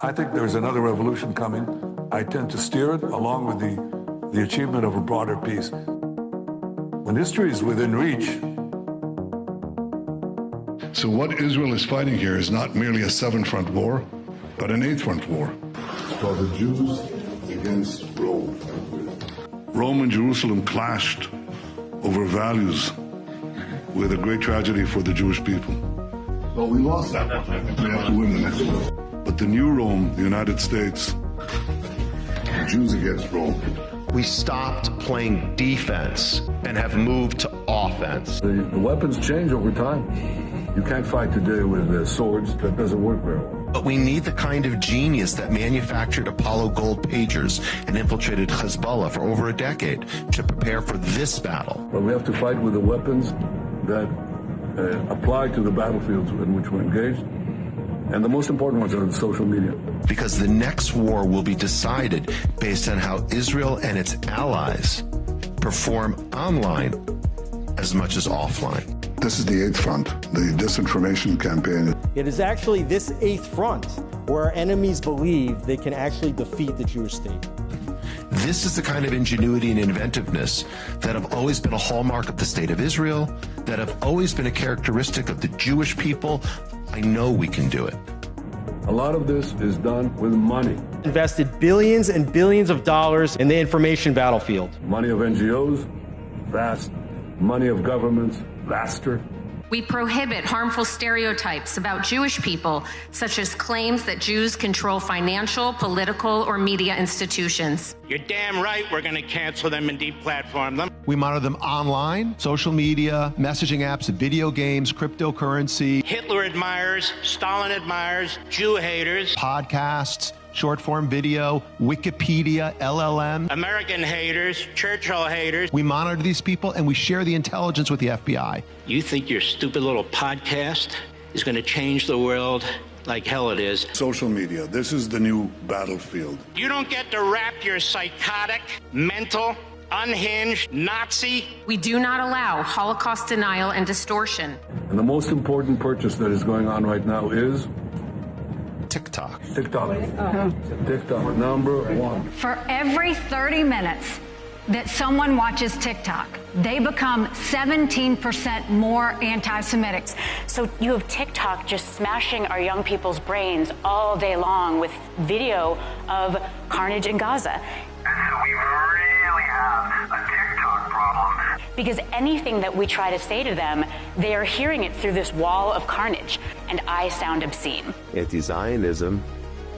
I think there's another revolution coming. I tend to steer it along with the achievement of a broader peace. When history is within reach. So what Israel is fighting here is not merely a seven-front war, but an eight-front war. It's called the Jews against Rome. Rome and Jerusalem clashed over values with a great tragedy for the Jewish people. Well, we lost that. We have to win the next one. But the new Rome, the United States, the Jews against Rome. We stopped playing defense and have moved to offense. The weapons change over time. You can't fight today with swords. That doesn't work very well. But we need the kind of genius that manufactured Apollo gold pagers and infiltrated Hezbollah for over a decade to prepare for this battle. But we have to fight with the weapons that apply to the battlefields in which we're engaged. And the most important ones are the social media. Because the next war will be decided based on how Israel and its allies perform online as much as offline. This is the eighth front, the disinformation campaign. It is actually this eighth front where our enemies believe they can actually defeat the Jewish state. This is the kind of ingenuity and inventiveness that have always been a hallmark of the state of Israel, that have always been a characteristic of the Jewish people. I know we can do it. A lot of this is done with money. Invested billions and billions of dollars in the information battlefield. Money of NGOs, vast. Money of governments, vaster. We prohibit harmful stereotypes about Jewish people, such as claims that Jews control financial, political, or media institutions. You're damn right we're going to cancel them and deplatform them. We monitor them online, social media, messaging apps, video games, cryptocurrency. Hitler admirers, Stalin admirers, Jew haters. Podcasts, short-form video, Wikipedia, LLM. American haters, Churchill haters. We monitor these people and we share the intelligence with the FBI. You think your stupid little podcast is going to change the world like hell it is? Social media, this is the new battlefield. You don't get to wrap your psychotic, mental, unhinged Nazi. We do not allow Holocaust denial and distortion. And the most important purchase that is going on right now is TikTok. TikTok, number one. For every 30 minutes that someone watches TikTok, they become 17% more anti-Semitic. So you have TikTok just smashing our young people's brains all day long with video of carnage in Gaza. We really have a TikTok problem. Because anything that we try to say to them, they are hearing it through this wall of carnage, and I sound obscene. Anti-Zionism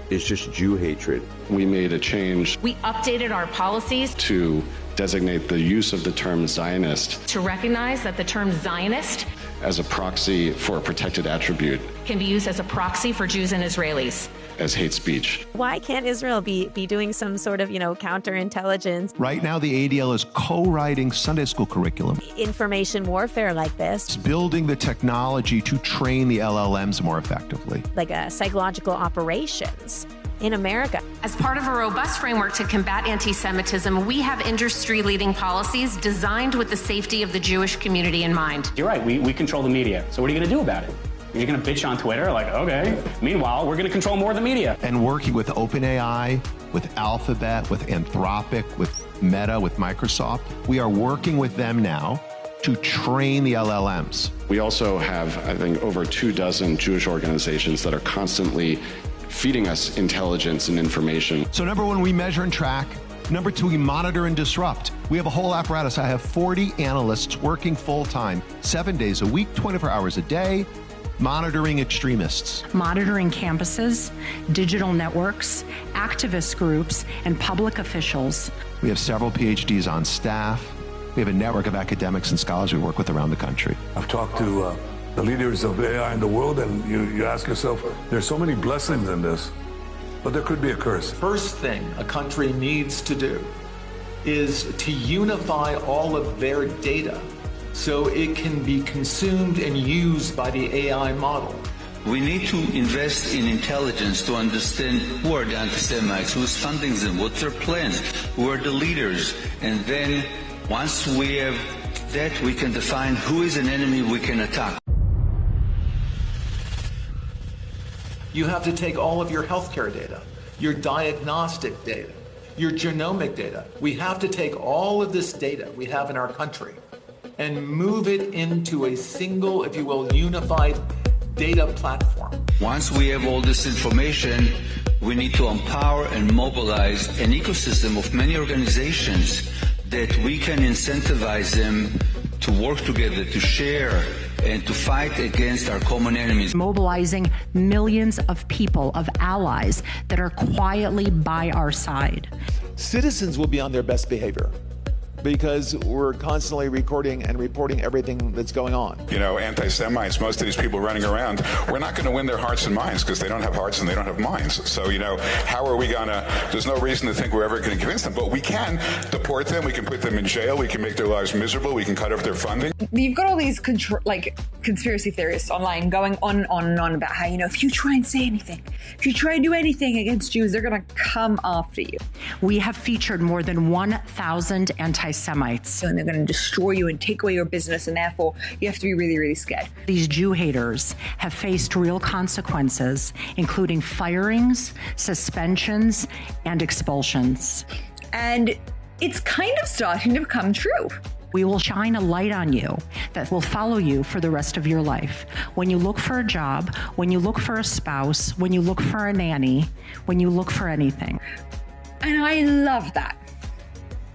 is just Jew hatred. We made a change. We updated our policies to designate the use of the term Zionist, to recognize that the term Zionist as a proxy for a protected attribute can be used as a proxy for Jews and Israelis as hate speech. Why can't Israel be doing some sort of, counterintelligence? Right now, the ADL is co-writing Sunday school curriculum. Information warfare like this. It's building the technology to train the LLMs more effectively. Like psychological operations in America. As part of a robust framework to combat anti-Semitism, we have industry-leading policies designed with the safety of the Jewish community in mind. You're right, we control the media. So what are you going to do about it? You're going to bitch on Twitter? Like, okay. Meanwhile, we're going to control more of the media. And working with OpenAI, with Alphabet, with Anthropic, with Meta, with Microsoft, we are working with them now to train the LLMs. We also have, I think, over 24 Jewish organizations that are constantly feeding us intelligence and information. So number one, we measure and track. Number two, we monitor and disrupt. We have a whole apparatus. I have 40 analysts working full-time, 7 days a week, 24 hours a day, monitoring extremists. Monitoring campuses, digital networks, activist groups, and public officials. We have several PhDs on staff. We have a network of academics and scholars we work with around the country. I've talked to the leaders of AI in the world, and you ask yourself, there's so many blessings in this, but there could be a curse. First thing a country needs to do is to unify all of their data so it can be consumed and used by the AI model. We need to invest in intelligence to understand who are the anti-Semites, who's funding them, what's their plans, who are the leaders, and then once we have that, we can define who is an enemy we can attack. You have to take all of your healthcare data, your diagnostic data, your genomic data. We have to take all of this data we have in our country and move it into a single, if you will, unified data platform. Once we have all this information, we need to empower and mobilize an ecosystem of many organizations that we can incentivize them to work together, to share, and to fight against our common enemies. Mobilizing millions of people, of allies that are quietly by our side. Citizens will be on their best behavior because we're constantly recording and reporting everything that's going on. You know, anti-Semites, most of these people running around, we're not going to win their hearts and minds because they don't have hearts and they don't have minds. So, you know, how are we going to, there's no reason to think we're ever going to convince them, but we can deport them, we can put them in jail, we can make their lives miserable, we can cut off their funding. You've got all these conspiracy theorists online going on and on about how, you know, if you try and say anything, if you try and do anything against Jews, they're going to come after you. We have featured more than 1,000 anti-Semites. And they're going to destroy you and take away your business, and therefore you have to be really, really scared. These Jew haters have faced real consequences, including firings, suspensions, and expulsions. And it's kind of starting to become true. We will shine a light on you that will follow you for the rest of your life. When you look for a job, when you look for a spouse, when you look for a nanny, when you look for anything. And I love that.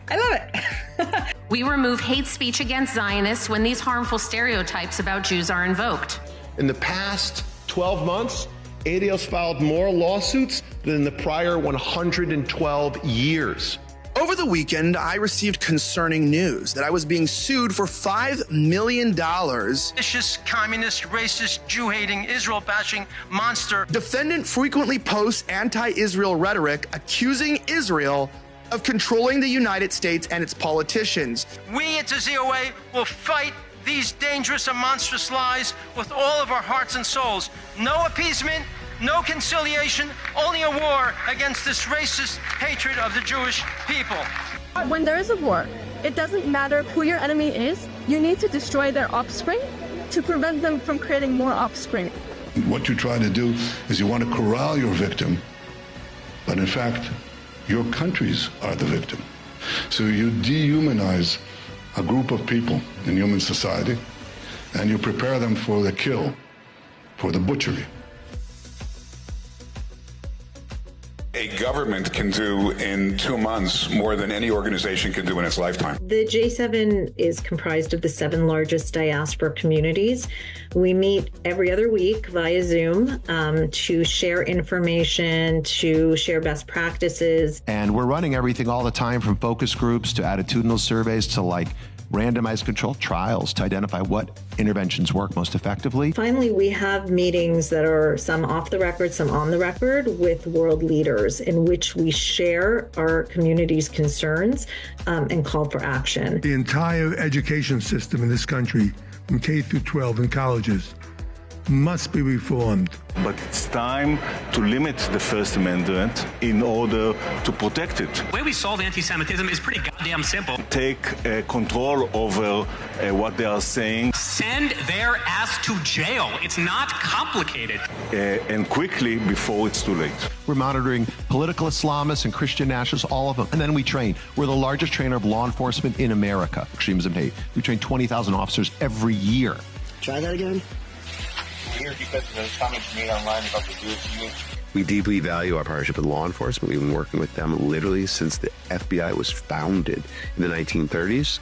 I love it. We remove hate speech against Zionists when these harmful stereotypes about Jews are invoked. In the past 12 months, ADL's filed more lawsuits than in the prior 112 years. Over the weekend, I received concerning news that I was being sued for $5 million. Vicious, communist, racist, Jew-hating, Israel-bashing monster. Defendant frequently posts anti-Israel rhetoric accusing Israel of controlling the United States and its politicians. We at the ZOA will fight these dangerous and monstrous lies with all of our hearts and souls. No appeasement, no conciliation, only a war against this racist hatred of the Jewish people. When there is a war, it doesn't matter who your enemy is. You need to destroy their offspring to prevent them from creating more offspring. What you try to do is you want to corral your victim, but in fact, your countries are the victim. So you dehumanize a group of people in human society, and you prepare them for the kill, for the butchery. A government can do in 2 months more than any organization can do in its lifetime. The J7 is comprised of the 7 largest diaspora communities. We meet every other week via Zoom to share information, to share best practices. And we're running everything all the time from focus groups to attitudinal surveys to randomized controlled trials to identify what interventions work most effectively. Finally, we have meetings that are some off the record, some on the record with world leaders in which we share our community's concerns and call for action. The entire education system in this country, from K through 12 in colleges, must be reformed. But it's time to limit the First Amendment in order to protect it. The way we solve anti-Semitism is pretty goddamn simple. Take control over what they are saying. Send their ass to jail. It's not complicated. And quickly before it's too late. We're monitoring political Islamists and Christian nationalists, all of them. And then we train. We're the largest trainer of law enforcement in America, extremism hate. We train 20,000 officers every year. Try that again. Here because of the comments made online about the Jewish community. We deeply value our partnership with law enforcement. We've been working with them literally since the FBI was founded in the 1930s.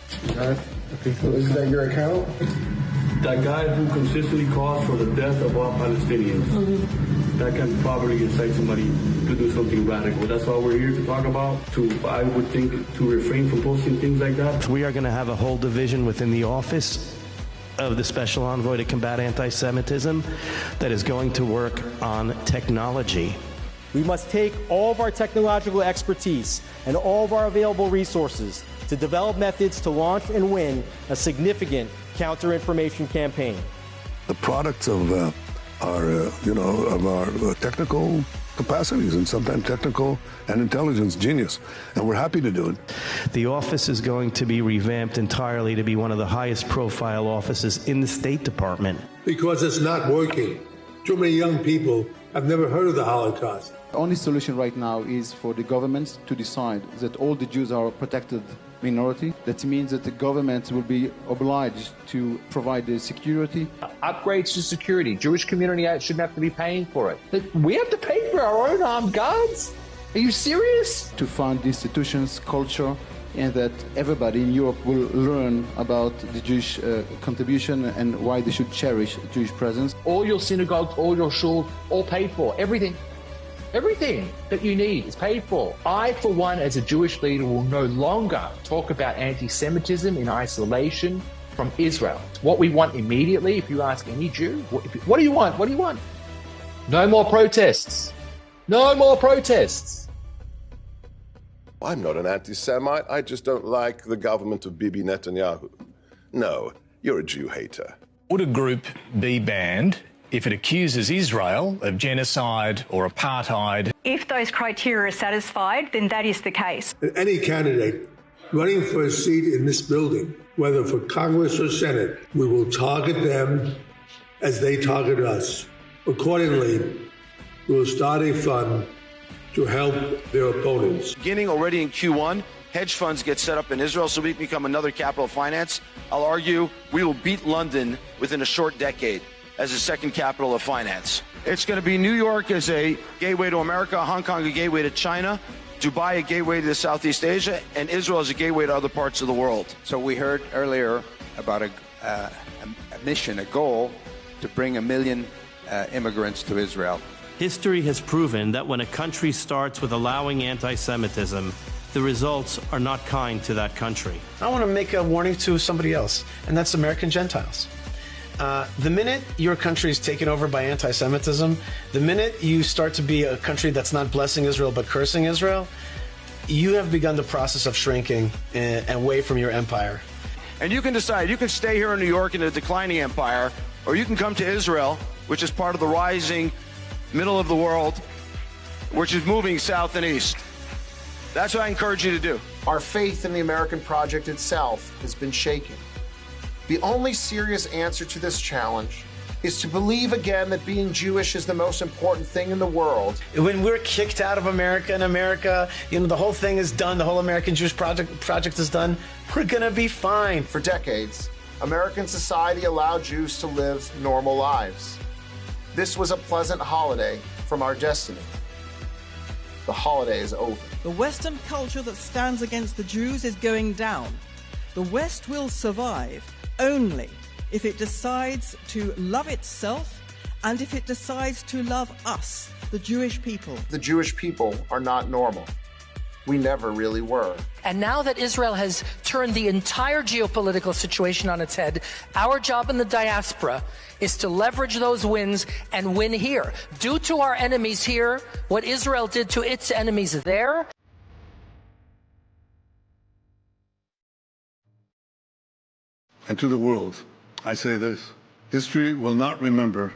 Is that your account? That guy who consistently calls for the death of all Palestinians, that can probably incite somebody to do something radical. That's why we're here to talk about, I would think, to refrain from posting things like that. We are going to have a whole division within the office of the Special Envoy to combat anti-Semitism that is going to work on technology. We must take all of our technological expertise and all of our available resources to develop methods to launch and win a significant counter-information campaign. The products of our technical capacities and sometimes technical and intelligence genius, and we're happy to do it. The office is going to be revamped entirely to be one of the highest profile offices in the State Department. Because it's not working. Too many young people I've never heard of the Holocaust. The only solution right now is for the governments to decide that all the Jews are a protected minority. That means that the government will be obliged to provide the security. Upgrades to security. Jewish community shouldn't have to be paying for it. But we have to pay for our own armed guards? Are you serious? To fund institutions, culture, and that everybody in Europe will learn about the Jewish contribution and why they should cherish Jewish presence. All your synagogues, all your shul, all paid for. Everything. Everything that you need is paid for. I, for one, as a Jewish leader, will no longer talk about anti-Semitism in isolation from Israel. What we want immediately, if you ask any Jew, what do you want? What do you want? No more protests. No more protests. I'm not an anti-Semite. I just don't like the government of Bibi Netanyahu. No, you're a Jew hater. Would a group be banned if it accuses Israel of genocide or apartheid? If those criteria are satisfied, then that is the case. Any candidate running for a seat in this building, whether for Congress or Senate, we will target them as they target us. Accordingly, we will start a fund to help their opponents. Beginning already in Q1, hedge funds get set up in Israel so we can become another capital of finance. I'll argue we will beat London within a short decade as the second capital of finance. It's going to be New York as a gateway to America, Hong Kong a gateway to China, Dubai a gateway to Southeast Asia, and Israel as a gateway to other parts of the world. So we heard earlier about a mission, a goal to bring 1 million immigrants to Israel. History has proven that when a country starts with allowing anti-Semitism, the results are not kind to that country. I want to make a warning to somebody else, and that's American Gentiles. The minute your country is taken over by anti-Semitism, the minute you start to be a country that's not blessing Israel but cursing Israel, you have begun the process of shrinking away from your empire. And you can decide, you can stay here in New York in a declining empire, or you can come to Israel, which is part of the rising middle of the world, which is moving south and east. That's what I encourage you to do. Our faith in the American project itself has been shaken. The only serious answer to this challenge is to believe again that being Jewish is the most important thing in the world. When we're kicked out of America and America, the whole thing is done, the whole American Jewish project is done, we're gonna be fine. For decades, American society allowed Jews to live normal lives. This was a pleasant holiday from our destiny. The holiday is over. The Western culture that stands against the Jews is going down. The West will survive only if it decides to love itself and if it decides to love us, the Jewish people. The Jewish people are not normal. We never really were. And now that Israel has turned the entire geopolitical situation on its head, our job in the diaspora is to leverage those wins and win here. Do to our enemies here what Israel did to its enemies there. And to the world, I say this: history will not remember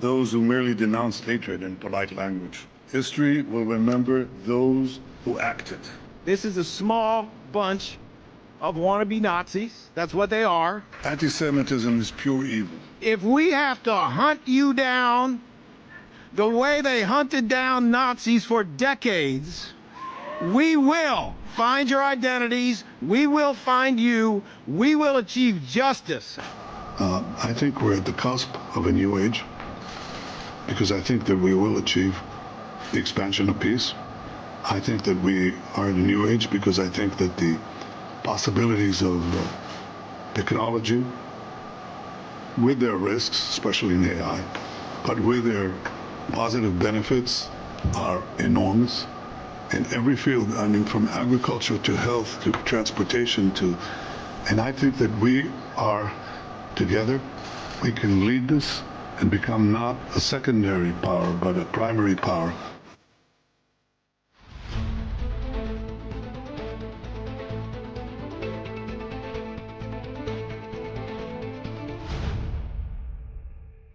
those who merely denounced hatred in polite language. History will remember those who acted. This is a small bunch of wannabe Nazis. That's what they are. Anti-Semitism is pure evil. If we have to hunt you down the way they hunted down Nazis for decades, we will find your identities. We will find you. We will achieve justice. I think we're at the cusp of a new age, because I think that we will achieve the expansion of peace. I think that we are in a new age because I think that the possibilities of technology, with their risks, especially in AI, but with their positive benefits, are enormous in every field. I mean, from agriculture to health to transportation and I think that we are together. We can lead this and become not a secondary power, but a primary power.